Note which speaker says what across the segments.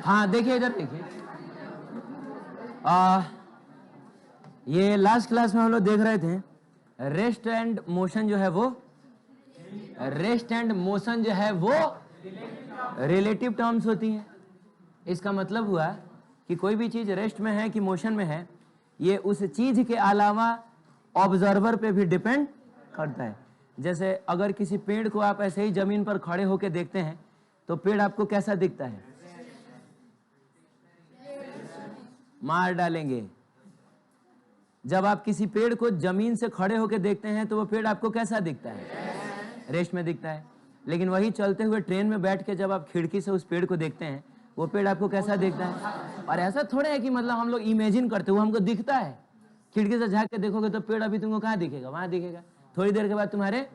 Speaker 1: हाँ देखिए इधर देखिए, ये लास्ट क्लास में हम लोग देख रहे थे रेस्ट एंड मोशन जो है वो, रेस्ट एंड मोशन जो है वो रिलेटिव टर्म्स होती हैं। इसका मतलब हुआ कि कोई भी चीज रेस्ट में है कि मोशन में है, ये उस चीज के अलावा ऑब्जर्वर पे भी डिपेंड करता है। जैसे अगर किसी पेड़ को आप ऐसे ही जमीन पर खड़े होकर देखते हैं तो पेड़ आपको कैसा दिखता है? मार डालेंगे। जब आप किसी पेड़ को जमीन से खड़े होकर देखते हैं तो वो पेड़ आपको कैसा दिखता है? रेस्ट में दिखता है। लेकिन वही चलते हुए ट्रेन में बैठ के जब आप खिड़की से उस पेड़ को देखते हैं, वो पेड़ आपको कैसा दिखता है? और ऐसा थोड़ा है कि मतलब हम लोग इमेजिन करते हुए हमको दिखता है। खिड़की से झांक के देखोगे तो पेड़ अभी तुमको कहाँ दिखेगा? वहां दिखेगा। थोड़ी देर के बाद तुम्हारे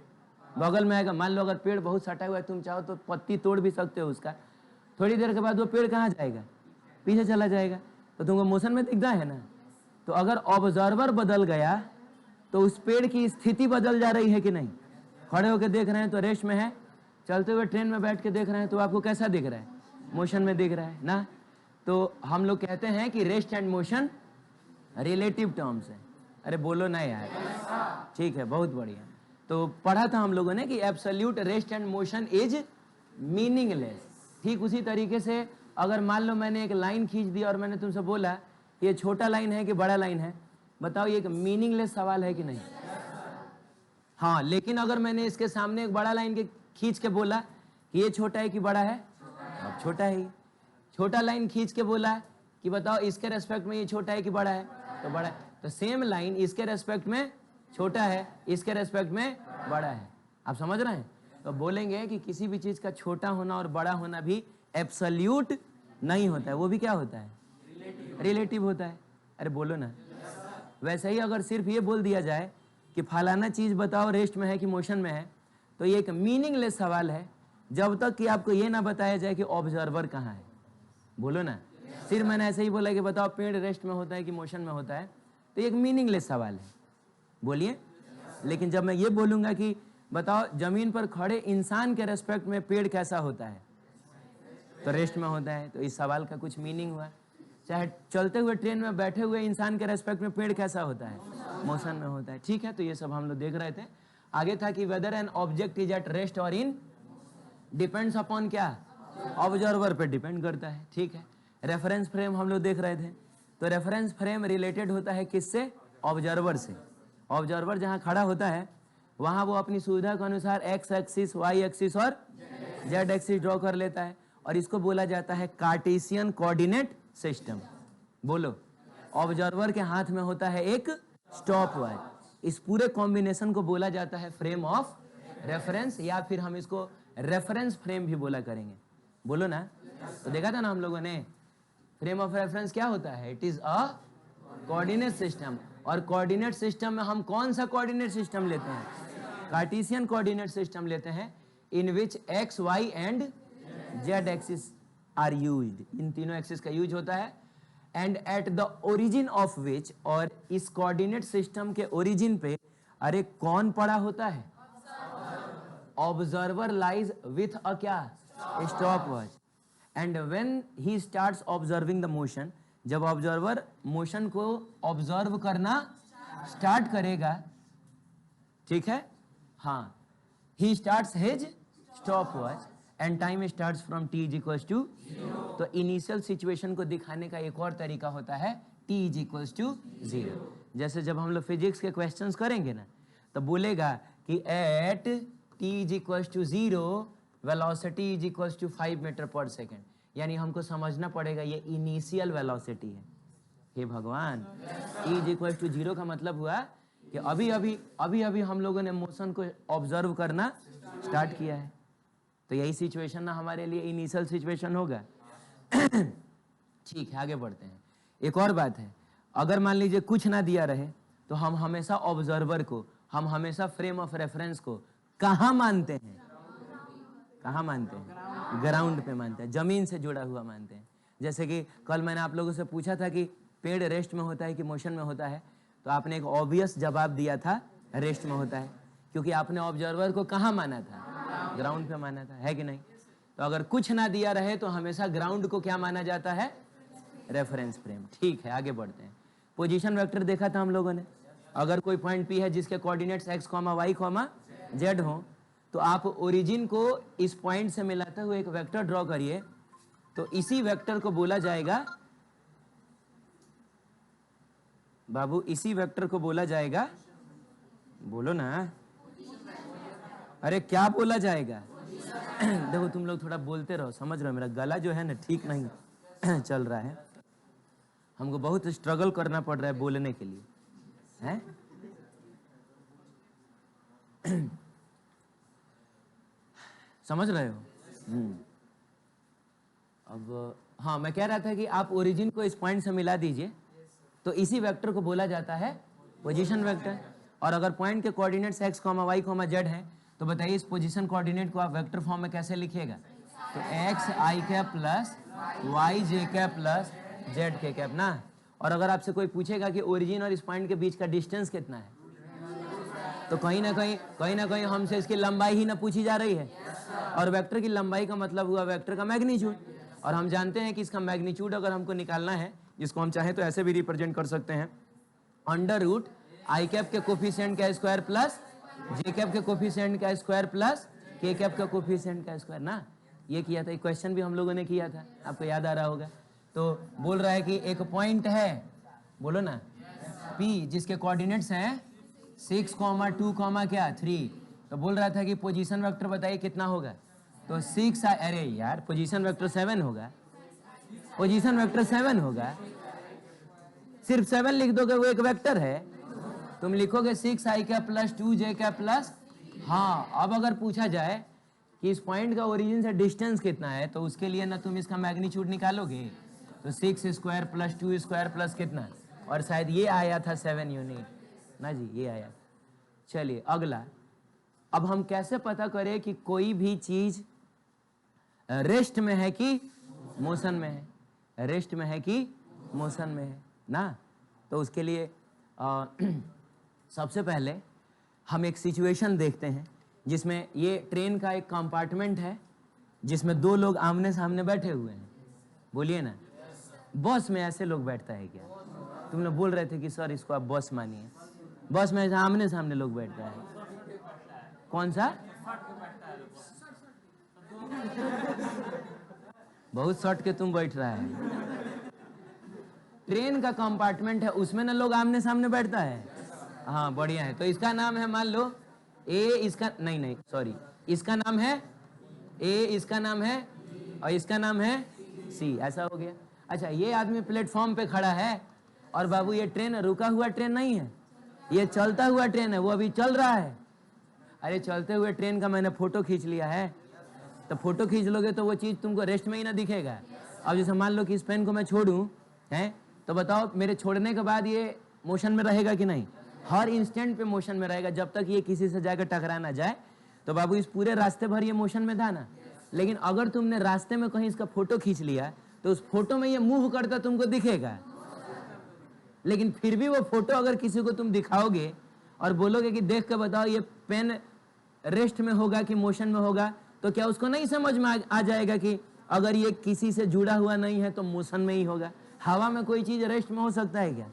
Speaker 1: बगल में आएगा। मान लो अगर पेड़ बहुत सटा हुआ है, तुम चाहो तो पत्ती तोड़ भी सकते हो उसका। थोड़ी देर के बाद वो पेड़ कहाँ जाएगा? पीछे चला जाएगा। तो तुमको मोशन में दिखता है ना। तो अगर ऑब्जर्वर बदल गया तो उस पेड़ की स्थिति बदल जा रही है कि नहीं? खड़े होकर देख रहे हैं तो रेस्ट में है, चलते हुए ट्रेन में बैठ के देख रहे हैं तो आपको कैसा दिख रहा है? मोशन में दिख रहा है ना। तो हम लोग कहते हैं कि rest and motion relative terms है। अरे बोलो ना यार, ठीक है, बहुत बढ़िया। तो पढ़ा था हम लोगों ने कि absolute rest and motion is meaningless. ठीक उसी तरीके से अगर मान लो मैंने एक लाइन खींच दी और मैंने तुमसे बोला ये छोटा लाइन है कि बड़ा लाइन है, बताओ ये एक मीनिंगलेस सवाल है कि नहीं? हाँ, लेकिन अगर मैंने इसके सामने एक बड़ा लाइन के खींच के बोला कि ये छोटा है कि बड़ा है, अब छोटा है। छोटा लाइन खींच के बोला कि बताओ इसके रेस्पेक्ट में ये छोटा है कि बड़ा है, तो बड़ा है। तो सेम लाइन इसके रेस्पेक्ट में छोटा है, इसके रेस्पेक्ट में बड़ा है। आप समझ रहे हैं? तो बोलेंगे कि किसी भी चीज का छोटा होना और बड़ा होना भी एब्सोल्यूट नहीं होता है, वो भी क्या होता है? रिलेटिव होता है। अरे बोलो ना। वैसे ही अगर सिर्फ ये बोल दिया जाए कि फलाना चीज बताओ रेस्ट में है कि मोशन में है, तो ये एक मीनिंगलेस सवाल है जब तक कि आपको ये ना बताया जाए कि ऑब्जर्वर कहाँ है। बोलो ना। सिर्फ मैंने ऐसे ही बोला कि बताओ पेड़ रेस्ट में होता है कि मोशन में होता है, तो ये एक मीनिंगलेस सवाल है। बोलिए। लेकिन जब मैं ये बोलूंगा कि बताओ जमीन पर खड़े इंसान के रेस्पेक्ट में पेड़ कैसा होता है, तो रेस्ट में होता है, तो इस सवाल का कुछ मीनिंग हुआ। चाहे चलते हुए ट्रेन में बैठे हुए इंसान के रेस्पेक्ट में पेड़ कैसा होता है? मोशन में होता है। ठीक है, तो ये सब हम लोग देख रहे थे। आगे था कि whether an object is at rest और इन डिपेंड्स अपॉन क्या? ऑब्जर्वर पे डिपेंड करता है। ठीक है। रेफरेंस फ्रेम हम लोग देख रहे थे। तो रेफरेंस फ्रेम रिलेटेड होता है किससे? ऑब्जर्वर से। ऑब्जर्वर जहां खड़ा होता है वहां वो अपनी सुविधा के अनुसार एक्स एक्सिस, वाई एक्सिस और जेड एक्सिस ड्रॉ कर लेता है, और इसको बोला जाता है कार्टेशियन कोऑर्डिनेट सिस्टम। बोलो। ऑब्जर्वर के हाथ में होता है एक स्टॉप वॉच। इस पूरे कॉम्बिनेशन को बोला जाता है फ्रेम ऑफ रेफरेंस, या फिर हम इसको रेफरेंस फ्रेम भी बोला करेंगे। बोलो ना। तो देखा था ना हम लोगों ने, फ्रेम ऑफ रेफरेंस क्या होता है? It is a coordinate system. और कोऑर्डिनेट सिस्टम में हम कौन सा कोऑर्डिनेट सिस्टम लेते हैं? कार्टेशियन कोऑर्डिनेट सिस्टम लेते हैं, in which X, Y and Z axis are used. इन तीनों एक्सिस का यूज होता है। And at the origin of which, और इस कोऑर्डिनेट सिस्टम के ओरिजिन पे अरे कौन पड़ा होता है? ऑब्जर्वर लाइज विथ अ क्या? Stop watch. And when he starts observing the motion, जब ऑब्जर्वर मोशन को ऑब्जर्व करना स्टार्ट करेगा, ठीक है, हाँ, he starts his stop watch and time starts from t is equals to. तो इनिशियल सिचुएशन को दिखाने का एक और तरीका होता है t इज इक्वल्स टू 0। जैसे जब हम लोग फिजिक्स के क्वेश्चंस करेंगे ना, तो बोलेगा कि at t is equals to 0 velocity is equals to 5 metre per second. यानी हमको समझना पड़ेगा ये इनिशियल वेलोसिटी है। हे भगवान, t इज इक्वल्स टू 0 का मतलब हुआ कि अभी अभी हम लोगों ने मोशन को ऑब्जर्व करना स्टार्ट किया है। तो यही सिचुएशन ना हमारे लिए इनिशियल सिचुएशन होगा। ठीक है, आगे बढ़ते हैं। एक और बात है, अगर मान लीजिए कुछ ना दिया रहे तो हम हमेशा ऑब्जर्वर को, हम हमेशा फ्रेम ऑफ रेफरेंस को कहाँ मानते हैं? कहाँ मानते हैं? ग्राउंड पे मानते हैं, जमीन से जुड़ा हुआ मानते हैं। जैसे कि कल मैंने आप लोगों से पूछा था कि पेड़ रेस्ट में होता है कि मोशन में होता है, तो आपने एक ऑब्वियस जवाब दिया था, रेस्ट में होता है, क्योंकि आपने ऑब्जर्वर को कहाँ माना था? ग्राउंड पे माना था, है कि नहीं? तो अगर कुछ ना दिया रहे तो हमेशा ग्राउंड को क्या माना जाता है? Reference frame. ठीक है, आगे बढ़ते हैं। पोजीशन वेक्टर देखा था हम लोगों ने। अगर कोई पॉइंट पी है जिसके कोऑर्डिनेट्स x, y, z हो, तो आप ओरिजिन को इस पॉइंट से मिलाते हुए एक वेक्टर ड्रॉ करिए, तो इसी वेक्टर को बोला जाएगा बाबू, इसी वेक्टर को बोला जाएगा, बोलो ना, अरे क्या बोला जाएगा? देखो तुम लोग थोड़ा बोलते रहो, समझ रहे हो, मेरा गला जो है ना ठीक नहीं चल रहा है, हमको बहुत स्ट्रगल करना पड़ रहा है बोलने के लिए, हैं? समझ रहे हो? अब हाँ, मैं कह रहा था कि आप ओरिजिन को इस पॉइंट से मिला दीजिए, तो इसी वेक्टर को बोला जाता है पोजीशन वेक्टर। और अगर पॉइंट के कोऑर्डिनेट्स x, y, z हैं, तो बताइए इस पोजीशन कोऑर्डिनेट को आप वेक्टर फॉर्म में कैसे लिखिएगा? तो x i cap plus y j cap plus z k cap ना। और अगर आपसे कोई पूछेगा कि ओरिजिन और इस पॉइंट के बीच का डिस्टेंस कितना है, तो कहीं ना कहीं हमसे इसकी लंबाई ही ना पूछी जा रही है। और वेक्टर की लंबाई का मतलब हुआ वेक्टर का मैग्नीट्यूड, और हम जानते हैं कि इसका मैग्नीट्यूड अगर हमको निकालना है, जिसको हम चाहें तो ऐसे भी रिप्रेजेंट कर सकते हैं, अंडर रूट आई कैप के कोफिशिएंट का स्क्वायर प्लस जे कैप के कोफिशिएंट का स्क्वायर प्लस के कैप का कोफिशिएंट का स्क्वायर ना। ये किया था, एक क्वेश्चन भी हम लोगों ने किया था, आपको याद आ रहा होगा। तो बोल रहा है कि एक पॉइंट है, बोलो ना, P, जिसके कोऑर्डिनेट्स हैं 6, 2, क्या 3, तो बोल रहा था कि पोजीशन वेक्टर बताइए कितना होगा? तो 6, अरे यार पोजीशन वेक्टर 7 होगा, पोजीशन वेक्टर 7 होगा। सिर्फ 7 लिख दोगे, वो एक वेक्टर है। तुम लिखोगे 6 i cap plus 2 j cap plus, हाँ। अब अगर पूछा जाए कि इस पॉइंट का ओरिजिन से डिस्टेंस कितना है, तो उसके लिए ना तुम इसका मैग्नीट्यूड निकालोगे, तो 6 स्क्वायर प्लस 2 स्क्वायर प्लस कितना, और शायद ये आया था 7 यूनिट ना जी, ये आया। चलिए अगला, अब हम कैसे पता करें कि कोई भी चीज रेस्ट में है कि मोशन में है? रेस्ट में है कि मोशन में है ना। तो उसके लिए सबसे पहले हम एक सिचुएशन देखते हैं जिसमें ये ट्रेन का एक कंपार्टमेंट है जिसमें 2 लोग आमने सामने बैठे हुए हैं। बोलिए ना, बस में ऐसे लोग बैठता है क्या? तुम लोग बोल रहे थे कि सर इसको आप बस मानिए, बस में आमने सामने लोग बैठता है। कौन सा? बहुत सट के तुम बैठ रहा है। ट्रेन का कंपार्टमेंट है, उसमें ना लोग आमने सामने बैठता है। हाँ बढ़िया है। तो इसका नाम है, मान लो ए, इसका नहीं सॉरी, इसका नाम है ए, इसका नाम है, और इसका नाम है सी, ऐसा हो गया। अच्छा, ये आदमी प्लेटफॉर्म पे खड़ा है, और बाबू ये ट्रेन रुका हुआ ट्रेन नहीं है, ये चलता हुआ ट्रेन है, वो अभी चल रहा है। अरे चलते हुए ट्रेन का मैंने फोटो खींच लिया है, तो फोटो खींच लोगे तो वो चीज तुमको रेस्ट में ही ना दिखेगा। अब जैसे मान लो कि इस पेन को मैं छोड़ूं है, तो बताओ मेरे छोड़ने के बाद ये मोशन में रहेगा कि नहीं? हर इंस्टेंट पे मोशन में रहेगा, जब तक ये किसी से जाकर टकरा ना जाए। तो बाबू इस पूरे रास्ते भर ये मोशन में था ना। लेकिन अगर तुमने रास्ते में कहीं इसका फोटो खींच लिया, तो उस फोटो में ये मूव करता तुमको दिखेगा। लेकिन फिर भी वो फोटो अगर किसी को तुम दिखाओगे और बोलोगे कि देख के बताओ ये पेन रेस्ट में होगा कि मोशन में होगा, तो क्या उसको नहीं समझ में आ जाएगा कि अगर ये किसी से जुड़ा हुआ नहीं है तो मोशन में ही होगा? हवा में कोई चीज रेस्ट में हो सकता है क्या?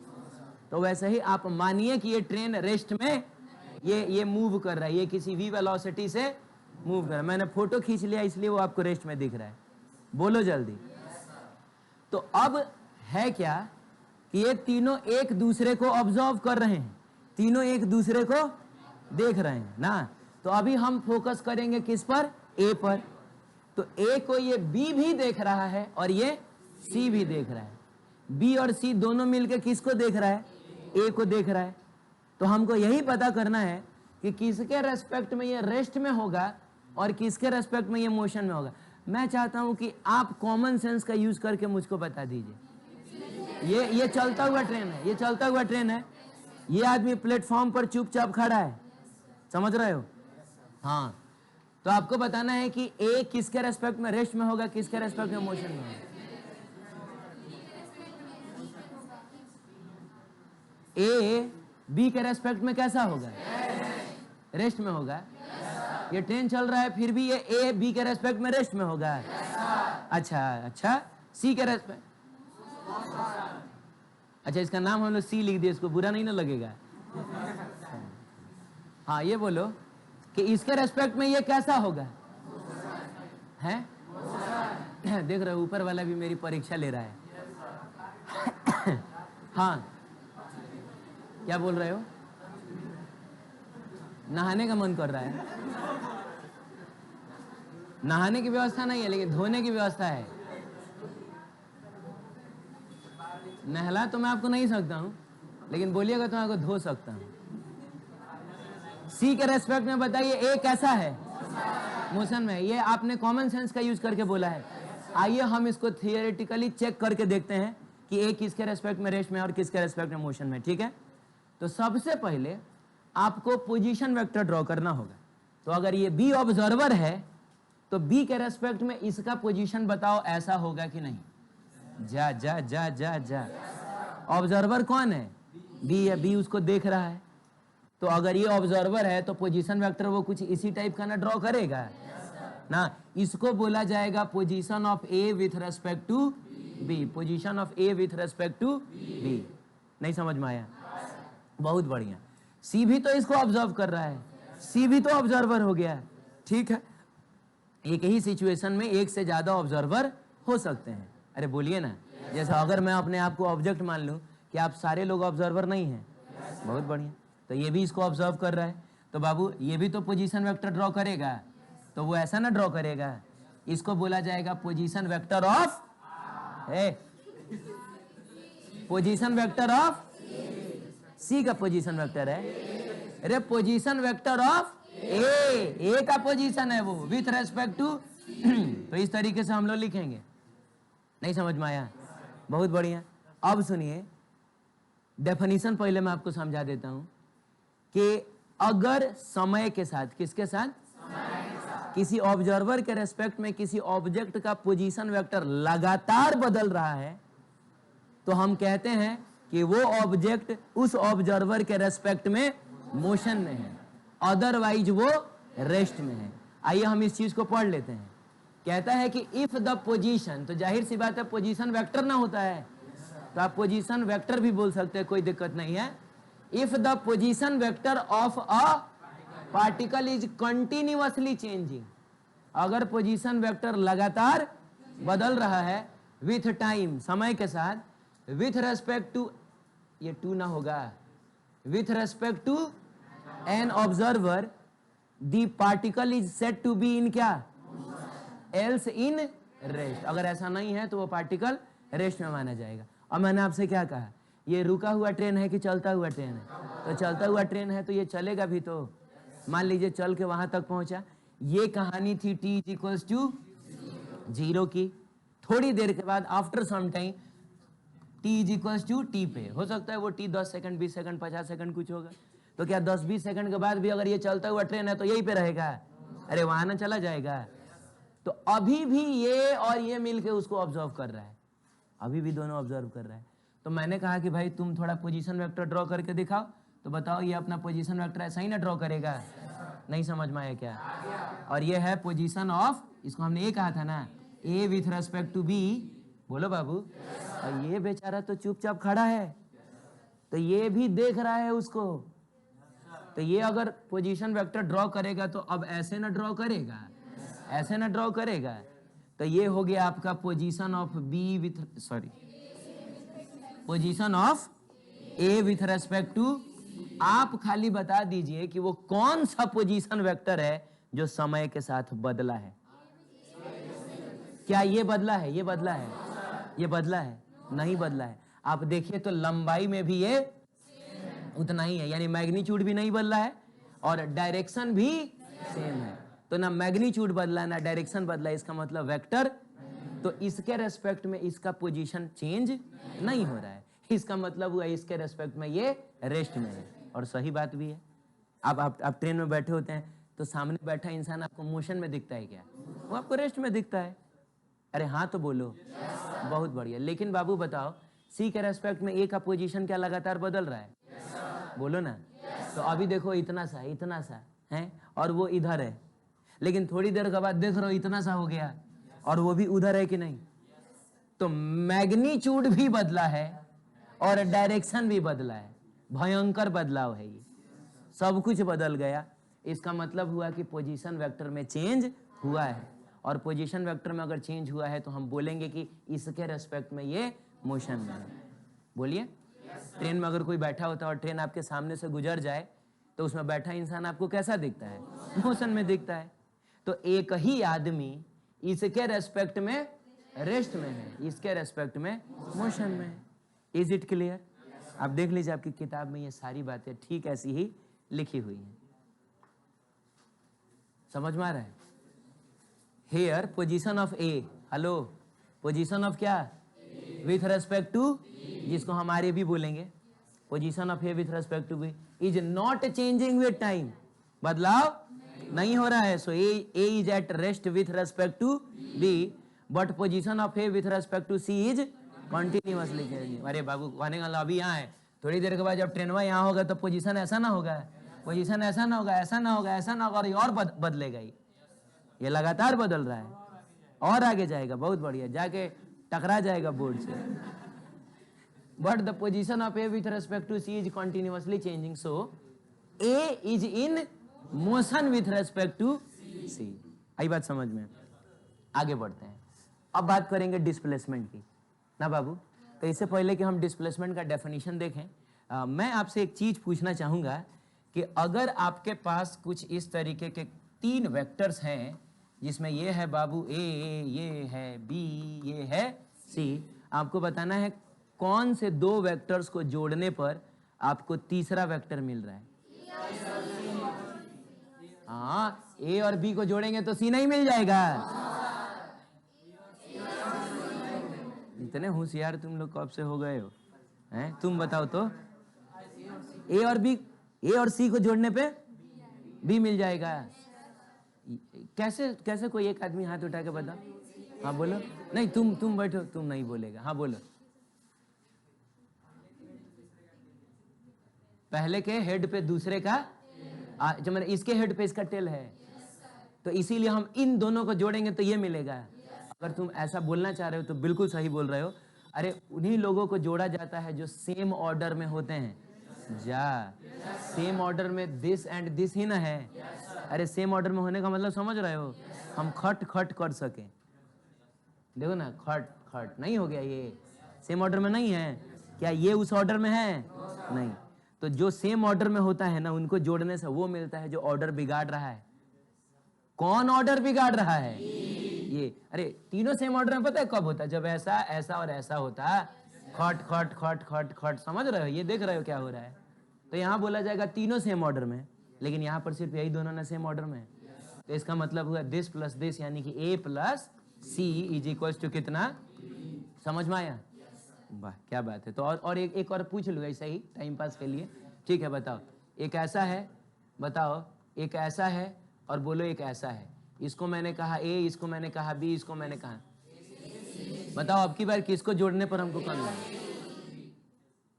Speaker 1: तो वैसे ही आप मानिए कि ये ट्रेन रेस्ट में ये मूव कर रहा है, ये किसी v वेलोसिटी से मूव कर रहा है। मैंने फोटो खींच लिया इसलिए वो आपको रेस्ट में दिख रहा है। बोलो जल्दी। तो अब है क्या कि ये तीनों एक दूसरे को ऑब्जर्व कर रहे हैं, तीनों एक दूसरे को देख रहे हैं ना। तो अभी हम फोकस करेंगे किस पर? ए पर। तो ए को ये बी भी देख रहा है और ये सी भी देख रहा है। बी और सी दोनों मिलकर किसको देख रहा है? ए को देख रहा है। तो हमको यही पता करना है कि किसके रेस्पेक्ट में ये रेस्ट में होगा और किसके रेस्पेक्ट में ये मोशन में होगा। मैं चाहता हूं कि आप कॉमन सेंस का यूज करके मुझको बता दीजिए। ये चलता हुआ ट्रेन है, ये चलता हुआ ट्रेन है, ये आदमी प्लेटफॉर्म पर चुपचाप खड़ा है, समझ रहे हो? हाँ, तो आपको बताना है कि ए किसके रेस्पेक्ट में रेस्ट में होगा, किसके रेस्पेक्ट में मोशन में होगा। ए बी के रेस्पेक्ट में कैसा होगा? रेस्ट में होगा। ये ट्रेन चल रहा है फिर भी ये ए बी के रेस्पेक्ट में रेस्ट में होगा। अच्छा सी के रेस्पेक्ट, अच्छा इसका नाम हम लोग सी लिख दिए, इसको बुरा नहीं ना लगेगा। हाँ ये बोलो कि इसके रेस्पेक्ट में ये कैसा होगा, हैं? देख रहे हो ऊपर वाला भी मेरी परीक्षा ले रहा है। हाँ क्या बोल रहे हो? नहाने का मन कर रहा है? नहाने की व्यवस्था नहीं है लेकिन धोने की व्यवस्था है। नहला तो मैं आपको नहीं सकता हूं लेकिन बोलिएगा तो मैं आपको धो सकता हूं। सी के रेस्पेक्ट में बताइए ए कैसा है, मोशन में। ये आपने कॉमन सेंस का यूज करके बोला है। आइए हम इसको थियोरेटिकली चेक करके देखते हैं कि ए किसके रेस्पेक्ट में रेस्ट में और किसके रेस्पेक्ट में मोशन में। ठीक है, तो सबसे पहले आपको पोजीशन वेक्टर ड्रॉ करना होगा। तो अगर ये बी ऑब्जर्वर है तो बी के रेस्पेक्ट में इसका पोजीशन बताओ ऐसा होगा कि नहीं। जा जा जा जा जा, ऑब्जर्वर कौन है? बी है, बी उसको देख रहा है। तो अगर ये ऑब्जर्वर है तो पोजीशन वेक्टर वो कुछ इसी टाइप का ना ड्रॉ करेगा ना। इसको बोला जाएगा position of A with respect to B, position of A with respect to B. नहीं समझ में आया? बहुत बढ़िया। सी भी तो इसको ऑब्जर्व कर रहा है, सी भी तो ऑब्जर्वर हो गया। ठीक है, एक ही सिचुएशन में एक से ज्यादा ऑब्जर्वर हो सकते हैं। अरे बोलिए ना, जैसा अगर मैं अपने आप को ऑब्जेक्ट मान लूं कि आप सारे लोग ऑब्जर्वर नहीं हैं, बहुत बढ़िया, तो ये भी इसको ऑब्जर्व कर रहा है। तो बाबू ये भी तो पोजीशन वेक्टर ड्रॉ करेगा, तो वो ऐसा ना ड्रॉ करेगा। इसको बोला जाएगा position vector of A, position vector of C का पोजीशन वेक्टर है। अरे पोजीशन वेक्टर ऑफ ए का पोजीशन है वो विथ रेस्पेक्ट टू। तो इस तरीके से हम लोग लिखेंगे। नहीं समझ में आया? बहुत बढ़िया। अब सुनिए, डेफिनेशन पहले मैं आपको समझा देता हूं कि अगर समय के साथ, किसके साथ? किसी ऑब्जर्वर के रेस्पेक्ट में किसी ऑब्जेक्ट का पोजीशन वेक्टर लगातार बदल रहा है तो हम कहते हैं कि वो ऑब्जेक्ट उस ऑब्जर्वर के रेस्पेक्ट में मोशन में है, अदरवाइज वो रेस्ट में है। आइए हम इस चीज को पढ़ लेते हैं। कहता है कि इफ द पोजीशन, तो जाहिर सी बात है पोजीशन वेक्टर ना होता है तो आप पोजीशन वेक्टर भी बोल सकते हैं, कोई दिक्कत नहीं है। If the position vector of a particle is continuously changing, अगर पोजीशन वेक्टर लगातार बदल रहा है विथ टाइम, समय के साथ, विथ रेस्पेक्ट टू, ये टू ना होगा, with respect to an observer, the particle is said to be in क्या? Else in rest. अगर ऐसा नहीं है तो वो पार्टिकल रेस्ट में माना जाएगा। और मैंने आपसे क्या कहा, ये रुका हुआ ट्रेन है कि चलता हुआ ट्रेन है? तो चलता हुआ ट्रेन है तो ये चलेगा भी। तो मान लीजिए चल के वहां तक पहुंचा, ये कहानी थी t इक्वल्स टू 0 की। थोड़ी देर के बाद after some time t equals to t पे, हो सकता है वो t 10 सेकंड 20 सेकंड 50 सेकंड कुछ होगा। तो क्या 10-20 सेकंड के बाद भी अगर ये चलता हुआ ट्रेन है तो यही पे रहेगा? अरे वहां ना चला जाएगा। तो अभी भी ये और ये मिलके उसको ऑब्जर्व कर रहा है, अभी भी दोनों ऑब्जर्व कर रहा है। तो मैंने कहा कि भाई तुम थोड़ा पोजीशन वेक्टर ड्रॉ करके दिखाओ, तो बताओ ये अपना पोजीशन वेक्टर ऐसा ही ना ड्रॉ करेगा। नहीं समझ में आया क्या? और ये है पोजीशन ऑफ, इसको हमने ये कहा था ना, ए विथ रेस्पेक्ट टू बी। बोलो बाबू। और ये बेचारा तो चुपचाप खड़ा है, तो ये भी देख रहा है उसको। तो ये अगर पोजीशन वेक्टर ड्रॉ करेगा तो अब ऐसे ना ड्रॉ करेगा, ऐसे ना ड्रॉ करेगा। तो ये हो गया आपका position of B with, sorry, position of A with respect to. आप खाली बता दीजिए कि वो कौन सा पोजीशन वेक्टर है जो समय के साथ बदला है। क्या ये बदला है? ये बदला है? ये बदला है? नहीं बदला है। आप देखिए तो लंबाई में भी ये उतना ही है, यानी मैग्नीट्यूड भी नहीं बदला है और डायरेक्शन भी सेम है। तो ना मैग्नीट्यूड बदला ना डायरेक्शन बदला, इसका मतलब वेक्टर। तो इसके रेस्पेक्ट में इसका पोजीशन चेंज नहीं हो रहा है, इसका मतलब हुआ इसके रेस्पेक्ट में ये रेस्ट में है। और सही बात भी है। आप ट्रेन में बैठे होते हैं तो सामने बैठा इंसान आपको मोशन में दिखता है क्या? वो आपको रेस्ट में दिखता है। अरे हाँ तो बोलो। बहुत बढ़िया। लेकिन बाबू बताओ, सी के रेस्पेक्ट में ए का पोजीशन क्या लगातार बदल रहा है? बोलो ना। तो अभी देखो इतना सा है और वो इधर है, लेकिन थोड़ी देर के बाद देख रहे हो इतना सा हो गया, और वो भी उधर है कि नहीं। तो मैग्नीट्यूड भी बदला है और डायरेक्शन भी बदला है, भयंकर बदलाव है ये, सब कुछ बदल गया। इसका मतलब हुआ कि पोजीशन वेक्टर में चेंज हुआ है, और पोजीशन वेक्टर में अगर चेंज हुआ है तो हम बोलेंगे कि इसके रेस्पेक्ट में ये मोशन में है। बोलिए, ट्रेन में अगर कोई बैठा होता है और ट्रेन आपके सामने से गुजर जाए तो उसमें बैठा इंसान आपको कैसा दिखता है, मोशन में दिखता है। तो एक ही आदमी इसके रेस्पेक्ट में रेस्ट में है, इसके रेस्पेक्ट में मोशन में है। Is it clear? आप देख लीजिए आपकी किताब में ये सारी बातें ठीक ऐसी ही लिखी हुई हैं। समझ में आ रहा है? Here position of A, hello, position of क्या, विथ रेस्पेक्ट टू, जिसको हम आर ए भी बोलेंगे, position of A with respect to B is not changing with time, बदलाव नहीं हो रहा है। So A is at rest with respect to B, but position of A with respect to C is continuously changing. अरे बाबू कहने का अभी यहाँ है, थोड़ी देर के बाद जब ट्रेनवा यहाँ होगा तो पोजीशन ऐसा ना होगा, पोजीशन ऐसा ना होगा, ऐसा ना होगा, ऐसा ना होगा, और बदलेगा ही। ये लगातार बदल रहा है और आगे जाएगा, बहुत बढ़िया, जाके टकरा जाएगा बोर्ड से। But the position of A with respect to C is continuously changing, so A is in motion with respect to C. आई बात समझ में? आगे बढ़ते हैं, अब बात करेंगे डिस्प्लेसमेंट की ना बाबू। तो इससे पहले कि हम डिस्प्लेसमेंट का डेफिनेशन देखें, मैं आपसे एक चीज पूछना चाहूंगा कि अगर आपके पास कुछ इस तरीके के 3 वेक्टर्स हैं, जिसमें ये है बाबू ए, ये है बी, ये है सी, आपको बताना है कौन से 2 वेक्टर्स को जोड़ने पर आपको तीसरा वेक्टर मिल रहा है। हाँ, ए और बी को जोड़ेंगे तो सी नहीं मिल जाएगा। इतने होशियार तुम लोग कब से हो गए हो, हैं? तुम बताओ तो, ए और बी, ए और सी को जोड़ने पे बी मिल जाएगा। कैसे कैसे? कोई एक आदमी हाथ उठा के बता। हाँ बोलो। नहीं, तुम बैठो, तुम नहीं बोलेगा। हाँ बोलो। पहले के हेड पे दूसरे का, जो मैंने इसके हेड पे इसका टेल है, तो इसीलिए हम इन दोनों को जोड़ेंगे तो ये मिलेगा। अगर तुम ऐसा बोलना चाह रहे हो तो बिल्कुल सही बोल रहे हो। अरे उन्हीं लोगों को जोड़ा जाता है जो सेम ऑर्डर में होते हैं। जा, सेम ऑर्डर में दिस एंड दिस ही ना है। अरे सेम ऑर्डर में होने का मतलब समझ रहे हो, हम खट खट कर सके। देखो ना, खट खट नहीं हो गया, ये सेम ऑर्डर में नहीं है। क्या ये उस ऑर्डर में है? नहीं। तो जो सेम ऑर्डर में होता है ना, उनको जोड़ने से वो मिलता है जो ऑर्डर बिगाड़ रहा है। कौन ऑर्डर बिगाड़ रहा है? ये। अरे तीनों सेम ऑर्डर में पता है कब होता है? जब ऐसा, ऐसा और ऐसा होता, खट खट खट खट खट। समझ रहे हो? ये देख रहे हो क्या हो रहा है? तो यहाँ बोला जाएगा तीनों सेम ऑर्डर में, लेकिन यहाँ पर सिर्फ यही दोनों ना सेम ऑर्डर में। तो इसका मतलब हुआ दिस प्लस दिस, यानी कि A plus C is equal to कितना? समझ में आया? वाह क्या बात है। तो और एक और पूछ लूँगा ऐसा ही टाइम पास के लिए, ठीक है? बताओ, एक ऐसा है, बताओ, एक ऐसा है और बोलो एक ऐसा है। इसको मैंने कहा ए, इसको मैंने कहा बी, इसको मैंने कहा, बताओ अब की बार किसको जोड़ने पर हमको कम लगा?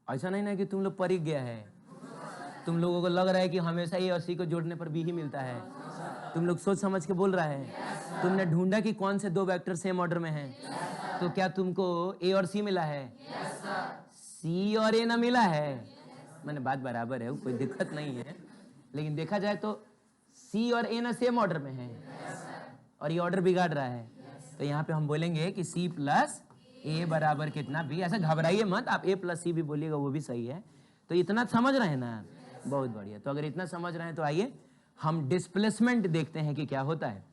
Speaker 1: ऐसा नहीं ना कि तुम लोग परिक गया है, तुम लोगों को लग रहा है कि हमेशा ए और सी को जोड़ने पर बी ही मिलता है। तुम लोग सोच समझ के बोल रहा है। तुमने ढूंढा कि कौन से 2 वेक्टर सेम ऑर्डर में हैं, तो क्या तुमको ए और सी मिला है? सी और ए ना मिला है। मैंने बात बराबर है, कोई दिक्कत नहीं है, लेकिन देखा जाए तो सी और ए ना सेम ऑर्डर में है और ये ऑर्डर बिगाड़ रहा है। तो यहाँ पे हम बोलेंगे कि सी प्लस ए बराबर कितना बी। ऐसा घबराइए मत, आप ए प्लस सी भी बोलिएगा वो भी सही है। तो इतना समझ रहे हैं ना? बहुत बढ़िया। तो अगर इतना समझ रहे हैं तो आइए हम डिस्प्लेसमेंट देखते हैं कि क्या होता है।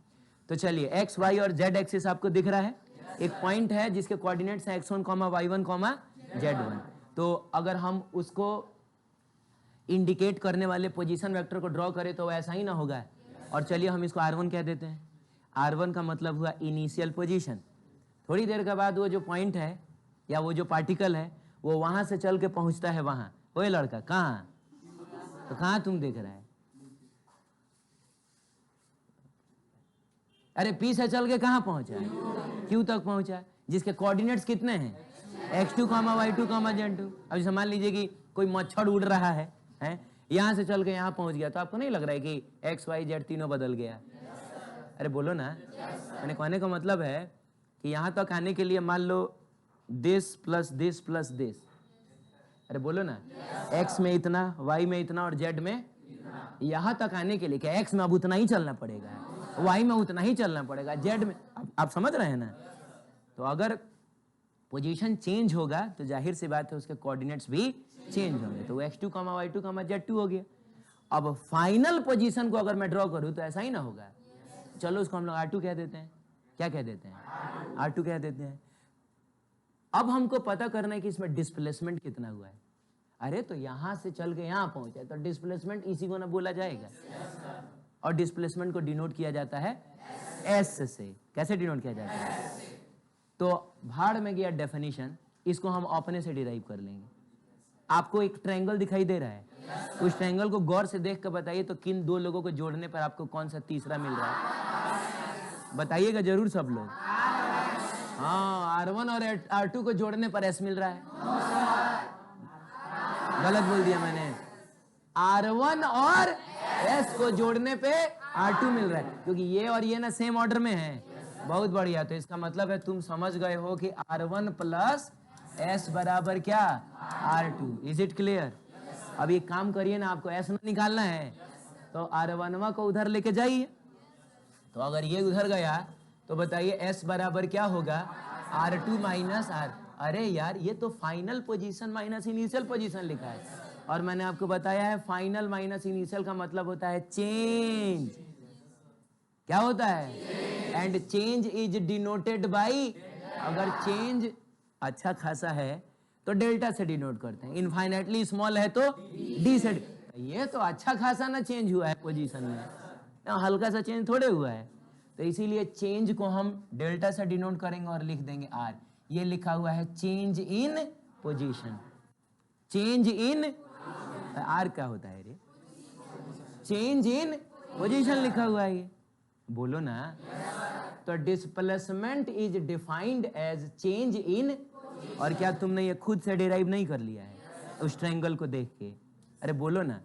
Speaker 1: तो चलिए, एक्स वाई और जेड एक्सिस आपको दिख रहा है। एक पॉइंट है जिसके कोऑर्डिनेट्स हैं x1, y1, z1। तो अगर हम उसको इंडिकेट करने वाले पोजीशन वेक्टर को ड्रॉ करें तो ऐसा ही ना होगा। और चलिए हम इसको r1 कह देते हैं। r1 का मतलब हुआ इनिशियल पोजीशन। थोड़ी देर के बाद वो जो पॉइंट है या वो जो पार्टिकल है वो वहां से चल के पहुंचता है वहां। ओए लड़का, कहाँ? तो कहाँ तुम देख रहा है? अरे पी से चल के कहाँ पहुंचा है? क्यू तक पहुंचा है, जिसके कोऑर्डिनेट्स कितने हैं? x2, y2, z2। अब जैसे मान लीजिए कि कोई मच्छर उड़ रहा है, यहाँ से चल के यहाँ पहुंच गया, तो आपको नहीं लग रहा है कि x, y, z तीनों बदल गया? अरे बोलो ना। मैंने कहने का मतलब है कि यहाँ तक आने के लिए मान लो this plus this plus this. अरे बोलो ना, x में इतना, y में इतना और z में यहाँ तक आने के लिए क्या x में अब उतना ही चलना पड़ेगा, y में उतना ही चलना पड़ेगा, z में। आप समझ रहे हैं ना। तो अगर पोजीशन चेंज होगा तो जाहिर सी बात है उसके कोऑर्डिनेट्स भी चेंज होंगे। तो x2, y2, z2 हो गया। अब फाइनल पोजीशन को अगर मैं ड्रॉ करूं तो ऐसा ही ना होगा। चलो उसको हम लोग R2 कह देते हैं। क्या कह देते हैं? R2 कह देते हैं। अब हमको पता करना है कि इसमें डिस्प्लेसमेंट कितना हुआ है। अरे तो यहां से चल के यहां पहुंचे तो डिस्प्लेसमेंट इसी को ना बोला जाएगा। और डिस्प्लेसमेंट को डिनोट किया जाता है S से। कैसे डिनोट किया जाता है? तो भाड़ में गया डेफिनेशन, इसको हम अपने से डिराइव कर लेंगे। आपको एक ट्रायंगल दिखाई दे रहा है, उस ट्रायंगल को गौर से देख कर बताइए तो किन दो लोगों को जोड़ने पर आपको कौन सा तीसरा मिल रहा है? बताइएगा जरूर सब लोग। हाँ, R1 और R2 को जोड़ने पर S मिल रहा है। गलत बोल दिया मैंने। R1 और S को जोड़ने पे R2 मिल रहा है, क्योंकि ये और ये ना सेम ऑर्डर में है। बहुत बढ़िया। तो इसका मतलब है तुम समझ गए हो कि R1 प्लस S बराबर क्या? R2। Is it clear? अब एक काम करिए ना, आपको S ना निकालना है तो R1 को उधर लेके जाइए। तो अगर ये उधर गया तो बताइए S बराबर क्या होगा? R2 minus R। अरे यार, ये तो final position minus initial position लिखा है, और मैंने आपको बताया है फाइनल माइनस इनिशियल का मतलब होता है चेंज। क्या होता है? And change is denoted by, अगर चेंज अच्छा खासा है तो डेल्टा से डिनोट करते हैं, इनफाइनाइटली स्मॉल है तो डी से। ये तो अच्छा खासा ना चेंज हुआ है पोजीशन में, हल्का सा चेंज थोड़े हुआ है। तो इसीलिए चेंज को हम डेल्टा से डिनोट करेंगे और लिख देंगे R। ये लिखा हुआ है change in position. Change in R क्या होता है रे? चेंज इन पोजीशन लिखा हुआ है ये। बोलो ना। तो displacement is defined as change in, और क्या तुमने ये खुद से डिराइव नहीं कर लिया है उस ट्रायंगल को देख के? अरे बोलो ना।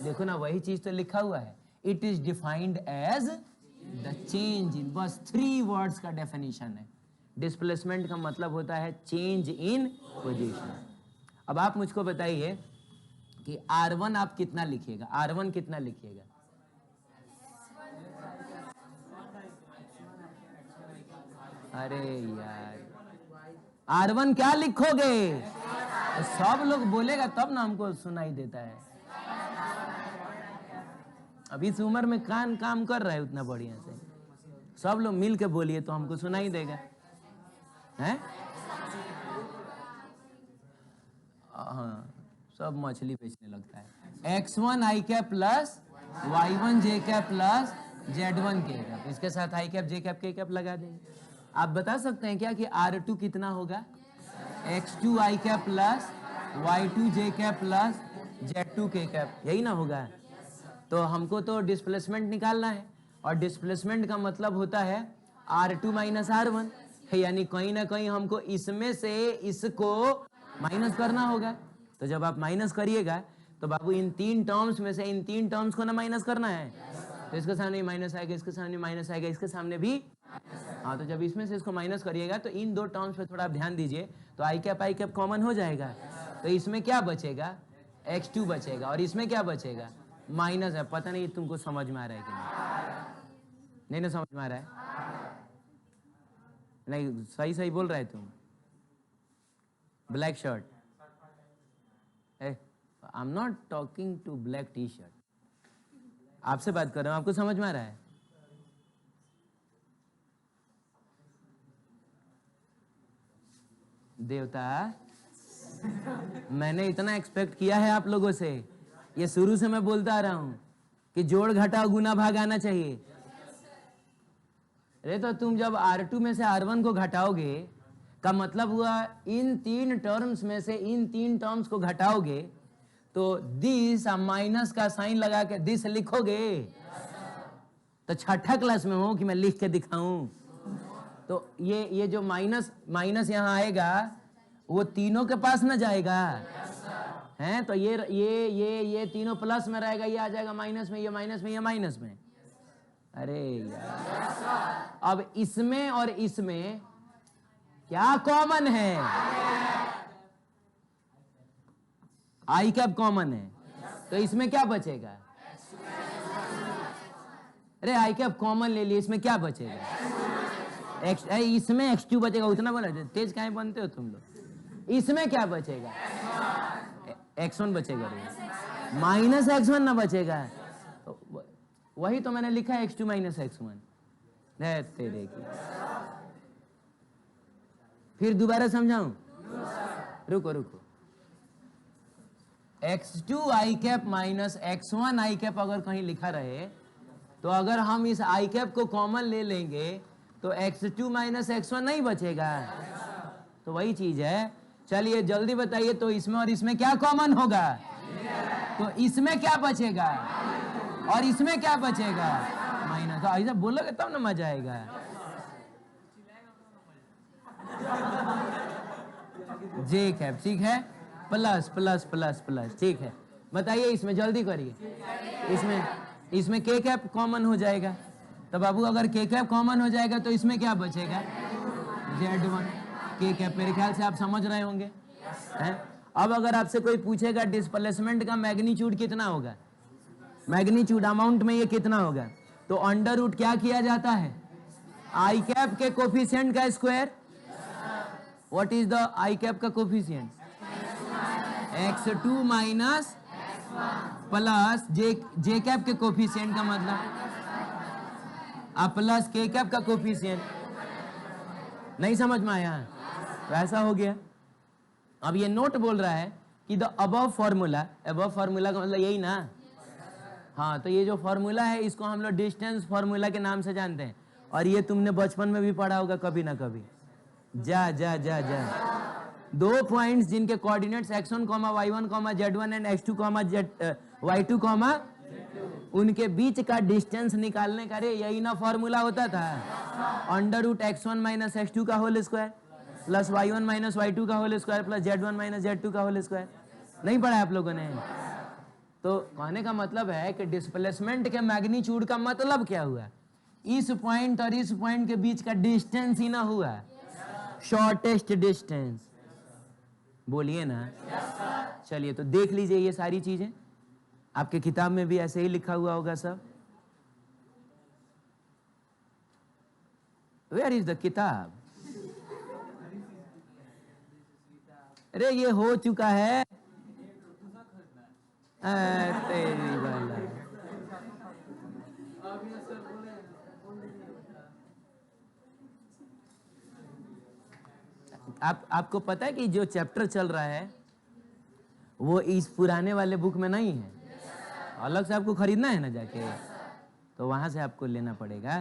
Speaker 1: देखो ना, वही चीज तो लिखा हुआ है, it is defined as the change in. बस 3 वर्ड्स का डेफिनेशन है। डिस्प्लेसमेंट का मतलब होता है चेंज इन पोजीशन। अब आप मुझको बताइए कि R1 आप कितना लिखिएगा? R1 कितना लिखिएगा? अरे यार, R1 क्या लिखोगे? तो सब लोग बोलेगा तब ना हमको सुनाई देता है। अभी इस उम्र में कान काम कर रहा है उतना बढ़िया से। सब लोग मिल के बोलिए तो हमको सुनाई देगा। हैं? हाँ, सब मछली बेचने लगता है। x1 i cap plus y1 j cap plus z1 k cap, इसके साथ i cap j cap k cap लगा देंगे। आप बता सकते हैं क्या कि R2 कितना होगा? x2 i cap plus y2 j cap plus z2 k cap, यही ना होगा? तो हमको तो डिस्प्लेसमेंट निकालना है, और डिस्प्लेसमेंट का मतलब होता है R2 माइनस R1, यानी कहीं ना कहीं हमको इसमें से इसको माइनस करना होगा। तो जब आप माइनस करिएगा तो बाबू इन 3 टर्म्स में से इन 3 टर्म्स को ना माइनस करना है। तो इसके सामने माइनस आएगा, इसके सामने माइनस आएगा, इसके सामने भी। हाँ, तो जब इसमें से इसको माइनस करिएगा तो इन 2 टर्म्स पे थोड़ा आप ध्यान दीजिए, तो आई कैप कॉमन हो जाएगा। तो इसमें क्या बचेगा? x2 बचेगा, और इसमें क्या बचेगा? माइनस है। पता नहीं तुमको समझ में आ रहा है कि नहीं? नहीं समझ में आ रहा है? नहीं, सही सही बोल रहा है तुम। Black shirt, I am not talking to black T shirt, आपसे बात कर रहा हूं। आपको समझ में आ रहा है? देवता, मैंने इतना एक्सपेक्ट किया है आप लोगों से, ये शुरू से मैं बोलता आ रहा हूं कि जोड़ घटाओ गुना भाग आना चाहिए। अरे तो तुम जब R2 में से R1 को घटाओगे का मतलब हुआ इन 3 टर्म्स में से इन 3 टर्म्स को घटाओगे तो दिस माइनस का साइन लगा के दिस लिखोगे। तो छठा क्लास में हो कि मैं लिख के दिखाऊं? तो ये जो माइनस माइनस यहाँ आएगा वो तीनों के पास ना जाएगा, हैं? तो ये तीनों प्लस में रहेगा, ये आ जाएगा माइनस में, ये माइनस में, ये माइनस में। अरे यार, अब इसमें और इसमें क्या कॉमन है? आई कैप कॉमन है, तो इसमें क्या बचेगा? अरे आई कैप कॉमन ले लिए, इसमें क्या बचेगा? इसमें x2 बचेगा, उतना बोला। तेज काहे बनते हो तुम लोग? इसमें क्या बचेगा? x1 बचेगा, माइनस x1 ना बचेगा। तो वही तो मैंने लिखा है, x2 माइनस x1। तेरे की फिर दोबारा समझाऊं? रुको रुको। x2 आई कैप माइनस x1 आई कैप अगर कहीं लिखा रहे, तो अगर हम इस आई कैप को कॉमन ले लेंगे तो x2 माइनस x1 नहीं बचेगा। तो वही चीज है। चलिए जल्दी बताइए, तो इसमें और इसमें क्या कॉमन होगा? तो इसमें क्या बचेगा और इसमें क्या बचेगा? माइनस। तो ऐसा बोलोगे तब ना मजा आएगा। जे कैप, ठीक है, प्लस प्लस प्लस प्लस, ठीक है। बताइए इसमें, जल्दी करिए। इसमें के कैप कॉमन हो जाएगा, तो बाबू अगर के कैप कॉमन हो जाएगा तो इसमें क्या बचेगा? Z1 के कैप। मेरे ख्याल से आप समझ रहे होंगे हैं? अब अगर आपसे कोई पूछेगा डिस्प्लेसमेंट का मैग्नीट्यूड कितना होगा, मैग्नीट्यूड अमाउंट में ये कितना होगा, तो अंडर रूट क्या किया जाता है? आई कैप के कोफिशिएंट का square. What is the I cap का कोफिशिएंट? x2 माइनस प्लस जे कैप के कोफिशिएंट का मतलब प्लस के कैप का कोफिशिएंट। नहीं समझ में आया? वैसा हो गया। अब ये नोट बोल रहा है कि द अबव फॉर्मूला का मतलब यही ना? हाँ, तो ये जो फॉर्मूला है इसको हम लोग डिस्टेंस फॉर्मूला के नाम से जानते हैं, और ये तुमने बचपन में भी पढ़ा होगा कभी ना कभी। जा जा जा जा दो पॉइंट्स जिनके coordinates x1, y1, z1 and x2, y2, उनके बीच का डिस्टेंस निकालने का रे यही ना फॉर्मूला होता था। Under root x1 minus x2 का whole square plus y1 minus y2 का whole square plus z1 minus z2 का होल स्क्वायर। नहीं पढ़ा आप लोगों ने? तो कहने का मतलब है कि डिस्प्लेसमेंट के मैग्नीट्यूड का मतलब क्या हुआ? इस पॉइंट और इस पॉइंट के बीच का डिस्टेंस ही ना हुआ, शॉर्टेस्ट डिस्टेंस। बोलिए ना। चलिए तो देख लीजिए ये सारी चीजें, आपके किताब में भी ऐसे ही लिखा हुआ होगा सब। वेयर इज द किताब? अरे ये हो चुका है। तेरी वाला। आपको पता है कि जो चैप्टर चल रहा है वो इस पुराने वाले बुक में नहीं है, अलग से आपको खरीदना है ना जाके, तो वहां से आपको लेना पड़ेगा।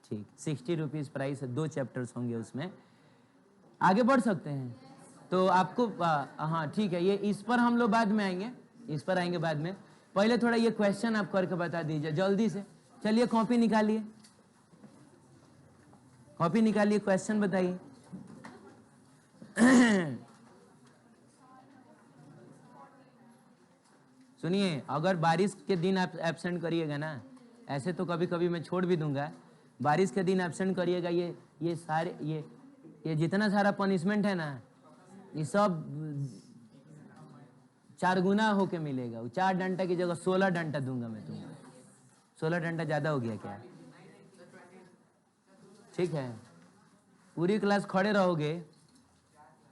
Speaker 1: ठीक, 60 रुपीज प्राइस है, 2 चैप्टर्स होंगे उसमें। आगे बढ़ सकते हैं तो आपको हाँ ठीक है, ये इस पर हम लोग बाद में आएंगे, इस पर आएंगे बाद में। पहले थोड़ा ये क्वेश्चन आप करके बता दीजिए जल्दी से। चलिए कॉपी निकालिए, कॉपी निकालिए, क्वेश्चन बताइए। सुनिए, अगर बारिश के दिन आप एब्सेंट करिएगा ना, ऐसे तो कभी कभी मैं छोड़ भी दूंगा, बारिश के दिन एब्सेंट करिएगा, ये सारे ये जितना सारा पनिशमेंट है ना, ये सब 4 गुना होके मिलेगा। 4 डंडा की जगह 16 डंडा दूंगा मैं तुमको। 16 डंडा ज्यादा हो गया क्या? ठीक है, पूरी क्लास खड़े रहोगे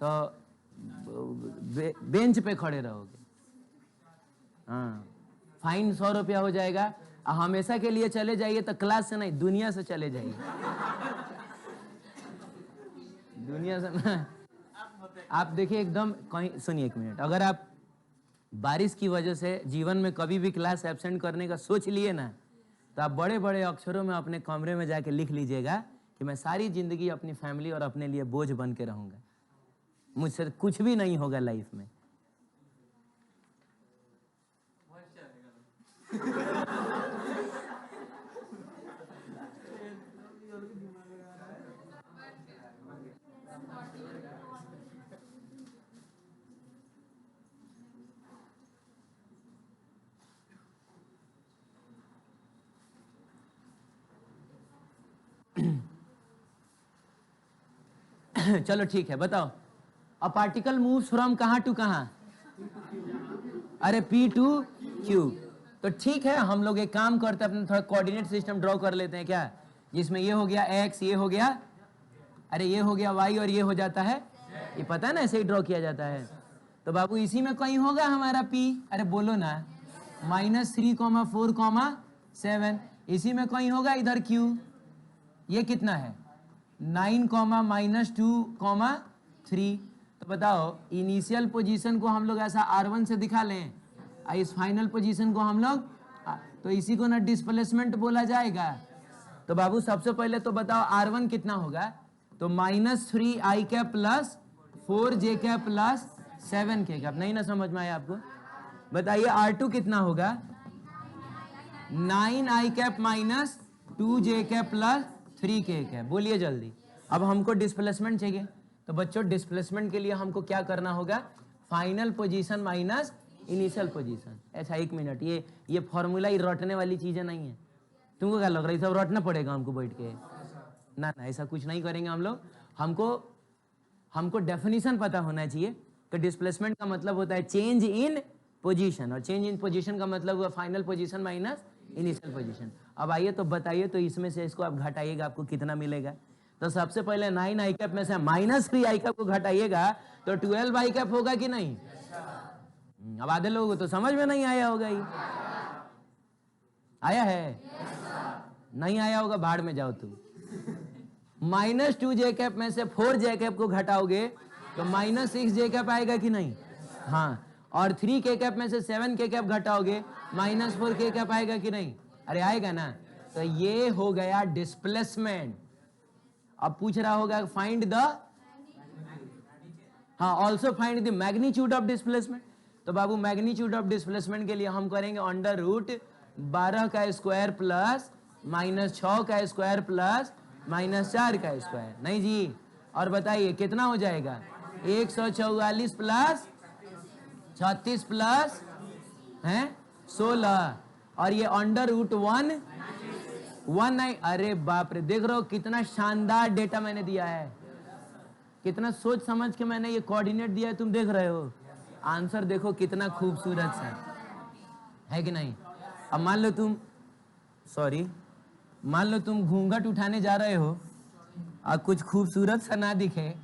Speaker 1: तो बेंच पे खड़े रहोगे। हाँ, फाइन 100 रुपया हो जाएगा। हमेशा के लिए चले जाइए तो क्लास से नहीं, दुनिया से चले जाइए। दुनिया से ना, आप देखिए एकदम कहीं। सुनिए एक मिनट, अगर आप बारिश की वजह से जीवन में कभी भी क्लास एब्सेंट करने का सोच लिए ना, तो आप बड़े बड़े अक्षरों में अपने कमरे में जाके लिख लीजिएगा कि मैं सारी जिंदगी अपनी फैमिली और अपने लिए बोझ बन के रहूंगा, मुझसे कुछ भी नहीं होगा लाइफ में। चलो ठीक है, बताओ अ पार्टिकल मूव्स फ्रॉम कहां टू कहां? अरे P टू Q। तो ठीक है, हम लोग एक काम करते हैं, अपना थोड़ा कोऑर्डिनेट सिस्टम ड्रॉ कर लेते हैं क्या, जिसमें ये हो गया x, ये हो गया, अरे ये हो गया y, और ये हो जाता है, ये पता है ना, ऐसे ही ड्रॉ किया जाता है। तो बाबू इसी में कहीं होगा हमारा P, अरे बोलो ना, -3,4,7, इसी में कहीं होगा इधर Q। ये कितना है 9, -2,3। तो बताओ इनिशियल पोजीशन को हम लोग ऐसा R1 से दिखा लें, इस फाइनल पोजीशन को हम लोग, तो इसी को ना डिस्प्लेसमेंट बोला जाएगा। तो बाबू सबसे पहले तो बताओ R1 कितना होगा, तो -3i cap plus 4j cap plus 7k cap. नहीं ना समझ में आया आपको? बताइए R2 कितना होगा, 9i cap minus 2j cap plus 3k cap. बोलिए जल्दी। अब हमको डिस्प्लेसमेंट चाहिए, तो बच्चों डिस्प्लेसमेंट के लिए हमको क्या करना होगा, final position minus initial position. अच्छा एक मिनट, ये फॉर्मूला ही रटने वाली चीजें नहीं है। तुमको क्या लग रहा है सब रटना पड़ेगा हमको बैठ के? ना ना, ऐसा कुछ नहीं करेंगे हम लोग। हमको डेफिनेशन पता होना चाहिए कि डिस्प्लेसमेंट का मतलब होता है चेंज इन पोजीशन, और चेंज इन पोजीशन का मतलब हुआ final position minus initial position. अब आइए तो बताइए, तो इसमें से इसको आप घटाइएगा, आपको कितना मिलेगा? तो सबसे पहले 9i कैप में से -3i कैप को घटाइएगा तो 12i कैप होगा कि नहीं? अब आधे लोगों को तो समझ में नहीं आया होगा। ये आया है? नहीं आया होगा, भाड़ में जाओ तुम। -2j कैप में से 4j कैप को घटाओगे तो -6j कैप आएगा कि नहीं? हाँ, और 3k कैप में से 7k कैप घटाओगे -4k कैप आएगा कि नहीं? अरे आएगा ना। तो ये हो गया डिस्प्लेसमेंट। अब पूछ रहा होगा फाइंड द, हाँ also find the magnitude of displacement. तो बाबू मैग्नीट्यूड ऑफ डिस्प्लेसमेंट के लिए हम करेंगे √12 का स्क्वायर प्लस -6 का स्क्वायर प्लस -4 का स्क्वायर। नहीं जी, और बताइए कितना हो जाएगा, 144 प्लस 36 प्लस है 16, और ये √1 19। अरे बाप रे, देख रहे हो कितना शानदार डेटा मैंने दिया है, कितना सोच समझ के मैंने ये कोऑर्डिनेट दिया है, तुम देख रहे हो। आंसर देखो कितना खूबसूरत सा है कि नहीं? अब मान लो तुम घूंघट उठाने जा रहे हो और कुछ खूबसूरत सा ना दिखे,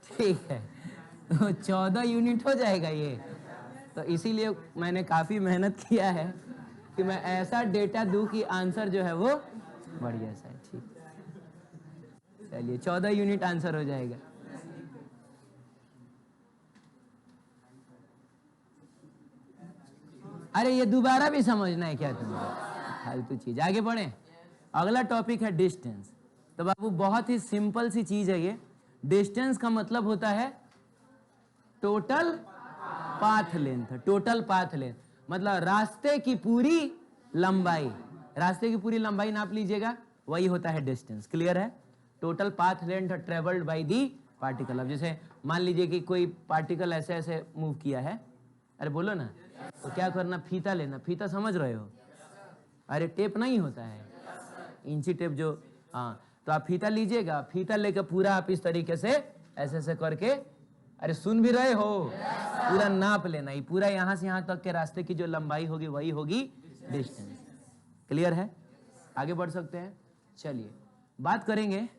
Speaker 1: ठीक है, तो 14 यूनिट हो जाएगा ये। तो इसीलिए मैंने काफी मेहनत किया है कि मैं ऐसा डेटा दूं कि आंसर जो है वो बढ़िया सा है। ठीक, चलिए 14 यूनिट आंसर हो जाएगा। अरे ये दोबारा भी समझना है क्या तुमको? फालतू चीज। आगे बढ़े, अगला टॉपिक है डिस्टेंस। तो बाबू बहुत ही सिंपल सी चीज है ये। डिस्टेंस का मतलब होता है total path length. Total path length मतलब रास्ते की पूरी लंबाई। रास्ते की पूरी लंबाई नाप लीजिएगा, वही होता है डिस्टेंस। क्लियर है? Total path length travelled by the particle. अब जैसे मान लीजिए कि कोई पार्टिकल ऐसे ऐसे मूव किया है, अरे बोलो ना, तो क्या करना, फीता लेना। फीता समझ रहे हो? अरे टेप नहीं होता है, इंची टेप जो, हाँ, तो आप फीता लीजिएगा, फीता लेकर पूरा आप इस तरीके से ऐसे ऐसे करके, अरे सुन भी रहे हो, पूरा नाप लेना। ही पूरा यहां से यहां तक के रास्ते की जो लंबाई होगी वही होगी डिस्टेंस। क्लियर है? आगे बढ़ सकते हैं। चलिए बात करेंगे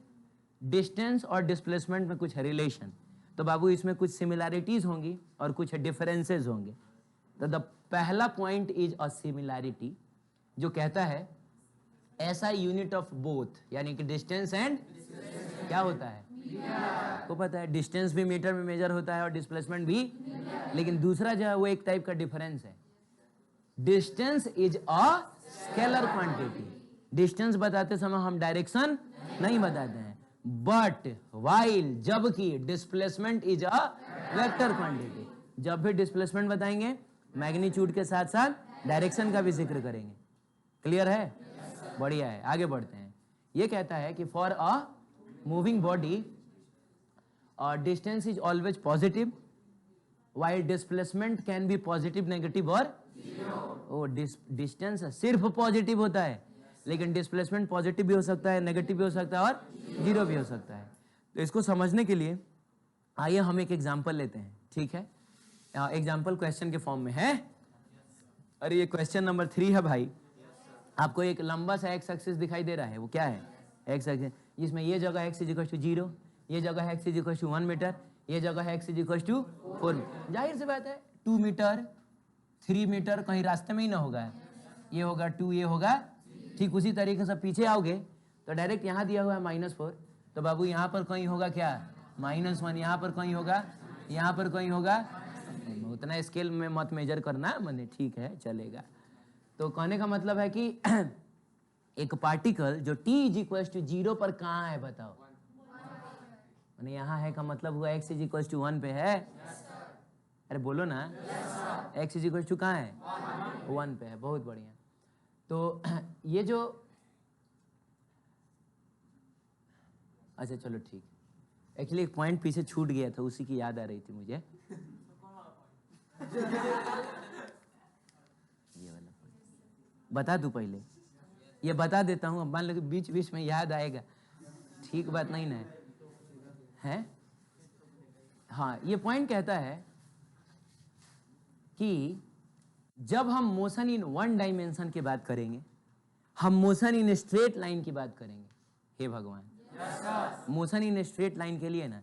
Speaker 1: डिस्टेंस और डिस्प्लेसमेंट में कुछ रिलेशन। तो बाबू इसमें कुछ सिमिलैरिटीज होंगी और कुछ डिफरेंसेस होंगे। तो द पहला पॉइंट इज अ सिमिलैरिटी, जो कहता है ऐसा यूनिट ऑफ बोथ, यानी कि डिस्टेंस एंड क्या होता है, को पता है डिस्टेंस भी मीटर में मेजर होता है और डिस्प्लेसमेंट भी, लेकिन दूसरा जो है वो एक टाइप का डिफरेंस है। Distance is a scalar quantity. Distance बताते समय हम डायरेक्शन नहीं बताते हैं, बट वाइल जबकि displacement is a vector quantity. जब भी डिस्प्लेसमेंट बताएंगे मैग्नीट्यूड के साथ साथ डायरेक्शन का भी जिक्र करेंगे। क्लियर है? बढ़िया है, आगे बढ़ते हैं। ये कहता है कि for a moving body distance is always positive while displacement can be positive, negative और डिस्टेंस सिर्फ पॉजिटिव होता है, लेकिन डिस्प्लेसमेंट पॉजिटिव भी हो सकता है, नेगेटिव भी हो सकता है और जीरो भी हो सकता है। तो इसको समझने के लिए आइए हम एक एग्जाम्पल लेते हैं, ठीक है। एग्जाम्पल क्वेश्चन के फॉर्म में है। अरे ये क्वेश्चन नंबर 3 है भाई। आपको एक लंबा सा एक्स एक्सिस दिखाई दे रहा है, वो क्या है? एक्स एक्सिस, जिसमें ये जगह एक्स इज इक्वल टू 0, ये जगह X is equal to 1 metre, ये जगह X is equal to 4 metre. जाहिर सी बात है 2 मीटर 3 मीटर कहीं रास्ते में ही ना होगा, ये होगा 2, ये होगा। ठीक उसी तरीके से पीछे आओगे तो डायरेक्ट यहाँ दिया हुआ है -4, तो बाबू यहाँ पर कहीं होगा क्या? -1, यहाँ पर कहीं होगा, यहाँ पर कहीं होगा। उतना स्केल में मत मेजर करना, मैंने ठीक है चलेगा। तो कहने का मतलब है कि एक पार्टिकल जो t इज इक्वल टू 0 पर कहाँ है बताओ? मैंने यहाँ है का मतलब हुआ x इज इक्वल टू 1 पे है। अरे बोलो ना, x इज इक्वल टू कहाँ है? 1 पे है। बहुत बढ़िया। तो ये जो, अच्छा चलो ठीक, एक्चुअली एक पॉइंट पीछे छूट गया था, उसी की याद आ रही थी मुझे। ये वाला बता दूं पहले? ये बता देता हूँ, अब मान लो कि बीच बीच में याद आएगा, ठीक बात नहीं ना है? हाँ, ये पॉइंट कहता है कि जब हम मोशन इन 1 डायमेंशन की बात करेंगे, हम मोशन इन स्ट्रेट लाइन की बात करेंगे। हे भगवान, मोशन इन स्ट्रेट लाइन के लिए ना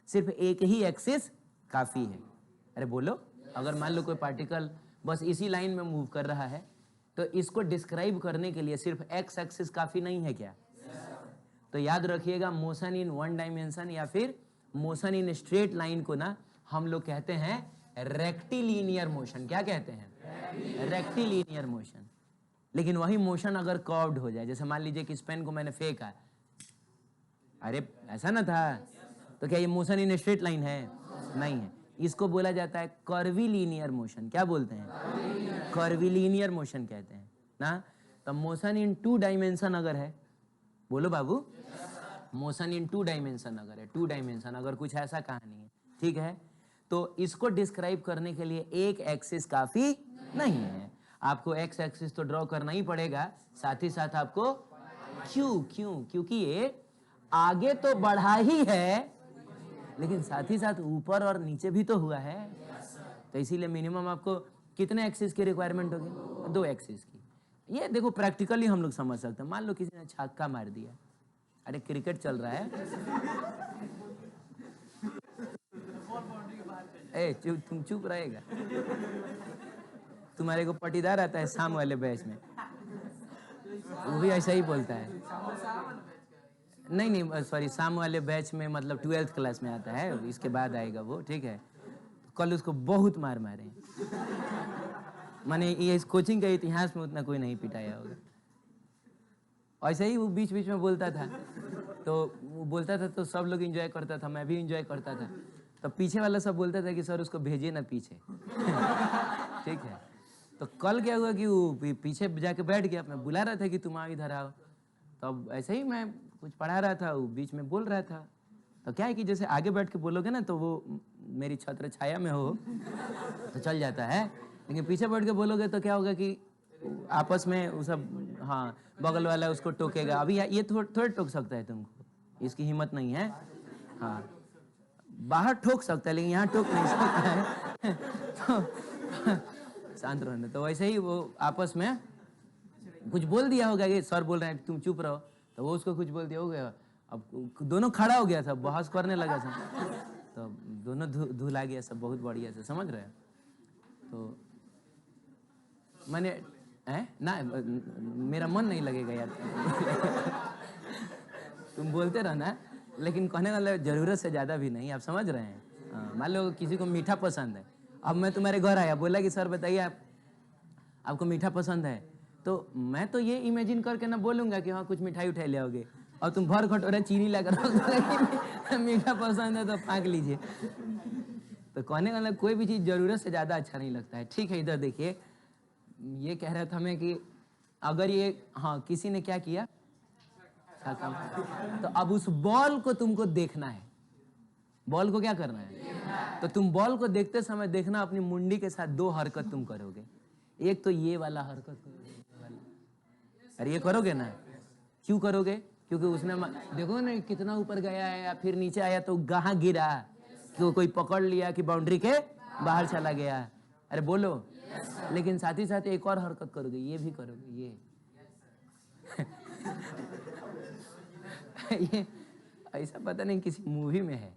Speaker 1: सिर्फ एक ही एक्सिस काफी है। अरे बोलो, अगर मान लो कोई पार्टिकल बस इसी लाइन में मूव कर रहा है तो इसको डिस्क्राइब करने के लिए सिर्फ एक्स एक्सिस काफी नहीं है क्या? तो याद रखिएगा, मोशन इन 1 डायमेंशन या फिर मोशन इन स्ट्रेट लाइन को ना हम लोग कहते हैं रेक्टिलिनियर मोशन। क्या कहते हैं? Rectilinear motion. लेकिन वही मोशन अगर कर्व्ड हो जाए, जैसे मान लीजिए कि इस पेन को मैंने फेंका, अरे ऐसा ना था, तो क्या ये मोशन इन स्ट्रेट लाइन है? नहीं है। इसको बोला जाता है कर्विलिनियर मोशन। क्या बोलते हैं? कर्विलिनियर मोशन कहते हैं ना। तो मोशन इन 2 डायमेंशन अगर है, बोलो बाबू, मोशन इन 2 डायमेंशन अगर है, 2 डायमेंशन अगर कुछ ऐसा कहानी है, ठीक है, तो इसको डिस्क्राइब करने के लिए एक एक्सिस काफी नहीं है। आपको एक्स एक्सिस तो ड्रॉ करना ही पड़ेगा, साथ ही साथ आपको क्योंकि ये आगे तो बढ़ा ही है, लेकिन साथ ही साथ ऊपर और नीचे भी तो हुआ है। तो इसीलिए मिनिमम आपको कितने एक्सिस की रिक्वायरमेंट होगी? 2 एक्सिस की। ये देखो प्रैक्टिकली हम लोग समझ सकते हैं। मान लो किसी ने छक्का मार दिया, अरे क्रिकेट चल रहा है, तुम चुप रहेगा? तुम्हारे को पटीदार आता है शाम वाले बैच में, वो भी ऐसा ही बोलता है। नहीं सॉरी, शाम वाले बैच में मतलब 12th क्लास में आता है, इसके बाद आएगा वो, ठीक है। कल उसको बहुत मार मारे, माने ये इस कोचिंग के इतिहास में उतना कोई नहीं पिटाया होगा। ऐसे ही वो बीच बीच में बोलता था, तो वो बोलता था तो सब लोग एंजॉय करता था, मैं भी एंजॉय करता था। तो पीछे वाला सब बोलता था कि सर उसको भेजिए ना पीछे। ठीक है। तो कल क्या हुआ कि वो पीछे जाके बैठ गया, मैं बुला रहा था कि तुम आओ इधर आओ। तब ऐसे ही मैं कुछ पढ़ा रहा था, वो बीच में बोल रहा था। तो क्या है कि जैसे आगे बैठ के बोलोगे ना तो वो मेरी छत्र छाया में हो तो चल जाता है, लेकिन पीछे बैठ के बोलोगे तो क्या होगा कि आपस में वो सब, हाँ, बगल वाला उसको टोकेगा। अभी ये थोड़ा टोक सकता है तुमको, इसकी हिम्मत नहीं है। हाँ, बाहर ठोक सकता है लेकिन यहाँ टोक नहीं सकता है। तो शांत रहना। तो वैसे ही वो आपस में कुछ बोल दिया होगा कि सर बोल रहे हैं तुम चुप रहो, तो वो उसको कुछ बोल दिया होगा। अब दोनों खड़ा हो गया था, बहस करने लगा था, तो दोनों धुला गया सब बहुत बढ़िया से, समझ रहे हैं? तो मैंने ना, मेरा मन नहीं लगेगा यार। तुम बोलते रहना, लेकिन कहने वाला जरूरत से ज्यादा भी नहीं, आप समझ रहे हैं? मान लो किसी को मीठा पसंद है, अब मैं तुम्हारे घर आया, बोला कि सर बताइए आपको मीठा पसंद है, तो मैं तो ये इमेजिन करके ना बोलूंगा कि हाँ कुछ मिठाई उठाई ले आओगे, और तुम भर कटोरा चीनी लाकर मीठा पसंद है तो फाँक लीजिए। तो कहने वाला कोई भी चीज जरूरत से ज्यादा अच्छा नहीं लगता है। ठीक है, इधर देखिए, ये कह रहा था मैं कि अगर ये, हाँ, किसी ने क्या किया, तो अब उस बॉल को तुमको देखना है। बॉल को क्या करना है? तो तुम बॉल को देखते समय देखना अपनी मुंडी के साथ 2 हरकत तुम करोगे। एक तो ये वाला हरकत करोगे, अरे ये करोगे ना, क्यों करोगे? क्योंकि उसने देखो ना कितना ऊपर गया है, या फिर नीचे आया तो कहाँ गिरा, क्यों कोई पकड़ लिया कि बाउंड्री के बाहर चला गया। अरे बोलो। लेकिन साथ ही साथ एक और हरकत करोगे, ये भी करोगे, ये ये ऐसा पता नहीं किसी मूवी में है,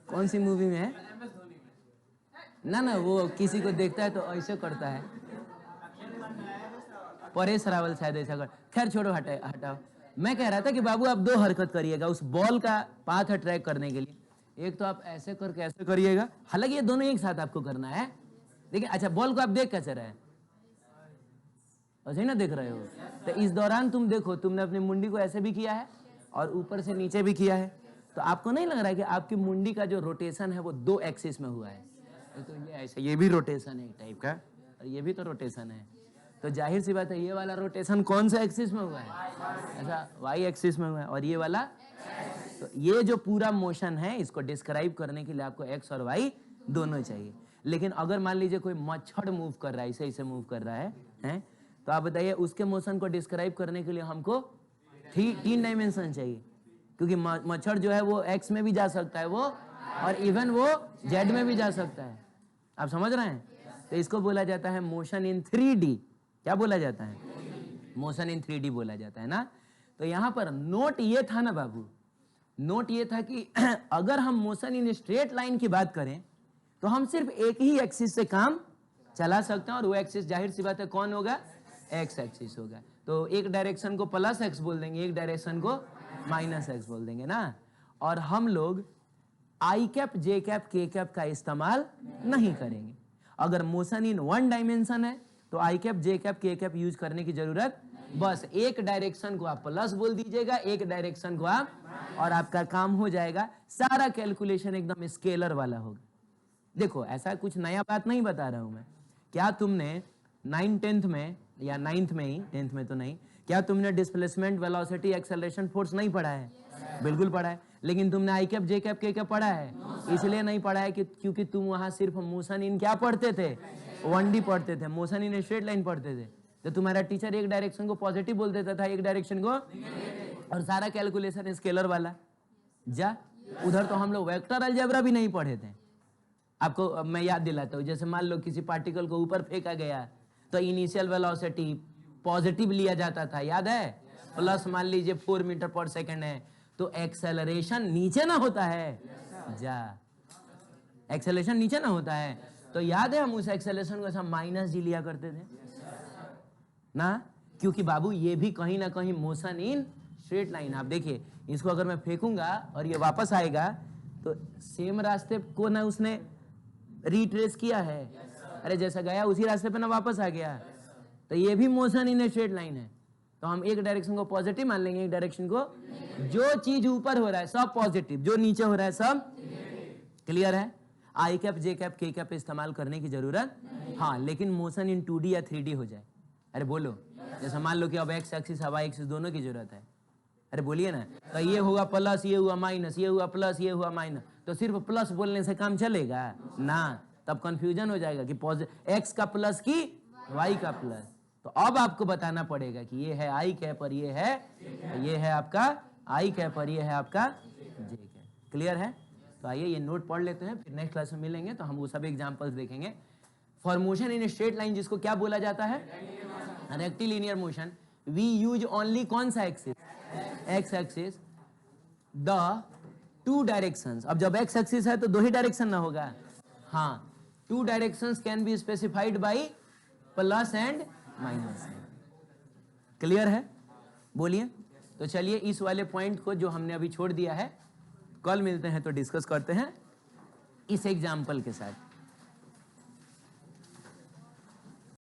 Speaker 1: कौन सी मूवी में है ना, वो किसी को देखता है तो ऐसे करता है। परेश रावल शायद ऐसा कर, खैर छोड़ो, हटाओ। मैं कह रहा था कि बाबू आप 2 हरकत करिएगा उस बॉल का पाथ ट्रैक करने के लिए। एक तो आप ऐसे करके ऐसे करिएगा, हालांकि ये दोनों एक साथ आपको करना है। देखिए, अच्छा बॉल को आप देख कैसे रहे, ऐसे ही ना देख रहे हो, तो इस दौरान तुम देखो, तुमने अपनी मुंडी को ऐसे भी किया है और ऊपर से नीचे भी किया है, तो आपको नहीं लग रहा है कि आपकी मुंडी का जो रोटेशन है वो 2 एक्सिस में हुआ है? तो ये ऐसे, ये भी रोटेशन है एक टाइप का, और ये भी तो रोटेशन है। तो जाहिर सी बात है ये वाला रोटेशन कौन सा एक्सिस में हुआ है? ऐसा वाई एक्सिस में हुआ है, और ये वाला, तो ये जो पूरा मोशन है इसको डिस्क्राइब करने के लिए आपको एक्स और वाई दोनों चाहिए। लेकिन अगर मान लीजिए कोई मच्छर मूव कर रहा है, इसे मूव कर रहा है, तो आप बताइए उसके मोशन को डिस्क्राइब करने के लिए हमको 3 डायमेंशन चाहिए, क्योंकि मच्छर जो है वो एक्स में भी जा सकता है वो, और इवन वो जेड में भी जा सकता है। आप समझ रहे हैं? तो इसको बोला जाता है मोशन इन 3D। क्या बोला जाता है? मोशन इन 3D बोला जाता है ना। तो यहाँ पर नोट ये था ना बाबू, नोट ये था कि अगर हम मोशन इन स्ट्रेट लाइन की बात करें तो हम सिर्फ एक ही एक्सिस से काम चला सकते हैं, और वो एक्सिस जाहिर सी बात है कौन होगा? एक्स एक्सिस होगा। तो एक डायरेक्शन को प्लस एक्स बोल देंगे, एक डायरेक्शन को माइनस एक्स बोल देंगे ना। और हम लोग आई कैप, जे कैप, के कैप का इस्तेमाल नहीं करेंगे। अगर मोशन इन 1 डायमेंशन है तो आई कैप, जे कैप, के कैप यूज करने की जरूरत, बस एक डायरेक्शन को आप प्लस बोल दीजिएगा, एक डायरेक्शन को आप, और आपका काम हो जाएगा। सारा कैलकुलेशन एकदम स्केलर वाला होगा। देखो, ऐसा कुछ नया बात नहीं बता रहा हूं मैं। क्या तुमने 9th 10th में, या 9th में ही, 10th में तो नहीं, क्या तुमने डिस्प्लेसमेंट, वेलोसिटी, एक्सेलरेशन, फोर्स नहीं पढ़ा है? बिल्कुल पढ़ा है। लेकिन तुमने आई कैप, जे कैप, के कैप पढ़ा है? इसलिए नहीं पढ़ा है कि क्योंकि तुम वहां सिर्फ मोशन इन क्या पढ़ते थे? 1D पढ़ते थे, मोशन इन स्ट्रेट लाइन पढ़ते थे। तो तुम्हारा टीचर एक डायरेक्शन को पॉजिटिव बोल देता था, एक डायरेक्शन को, और सारा कैलकुलेशन स्केलर वाला। जा उधर तो हम लोग वेक्टर अलजेब्रा भी नहीं पढ़े थे। आपको मैं याद दिलाता हूँ, जैसे मान लो किसी पार्टिकल को ऊपर फेंका गया तो इनिशियल वेलोसिटी पॉजिटिव लिया जाता था, याद है? प्लस मान लीजिए 4 मीटर पर सेकंड है, तो एक्सेलरेशन नीचे ना होता है? जा, एक्सेलरेशन नीचे ना होता है। तो याद है हम उस एक्सेलरेशन को ऐसा माइनस जी लिया करते थे ना, क्योंकि बाबू ये भी कहीं ना कहीं मोशन इन स्ट्रेट लाइन। आप देखिए, इसको अगर मैं फेंकूंगा और ये वापस आएगा तो सेम रास्ते को ना उसने रिट्रेस किया है। अरे जैसा गया उसी रास्ते पे ना वापस आ गया, तो ये भी मोशन इन स्ट्रेट लाइन है। तो हम एक डायरेक्शन को पॉजिटिव मान लेंगे, एक डायरेक्शन को, जो चीज ऊपर हो रहा है सब पॉजिटिव, जो नीचे हो रहा है सब। क्लियर है? आई कैप, जे कैप, के कैप इस्तेमाल करने की जरूरत, हाँ, लेकिन मोशन इन 2D या 3D हो जाए। अरे बोलो, जैसे मान लो कि अब एक्स एक्सिस, वाई एक्सिस दोनों की जरूरत है। अरे बोलिए ना, तो ये हुआ प्लस, ये हुआ माइनस, ये हुआ प्लस, ये हुआ माइनस, तो सिर्फ प्लस बोलने से काम चलेगा ना? तब कंफ्यूजन हो जाएगा कि एक्स का प्लस की वाई का प्लस। तो अब आपको बताना पड़ेगा कि ये है आई कैप और ये है आपका आई कैप और ये है आपका जे कैप। क्लियर है? तो आइए ये नोट पढ़ लेते हैं, फिर नेक्स्ट क्लास में मिलेंगे तो हम वो सब एग्जांपल्स देखेंगे। For motion in straight line, जिसको क्या बोला जाता है? Rectilinear motion, we use only कौन सा axis? X axis, the 2 directions. अब जब एक्स एक्सिस है तो 2 ही डायरेक्शन ना होगा, हाँ, 2 directions can be specified by plus and minus. Clear है? बोलिए। तो चलिए इस वाले पॉइंट को जो हमने अभी छोड़ दिया है, कल मिलते हैं तो डिस्कस करते हैं इस एग्जाम्पल के साथ।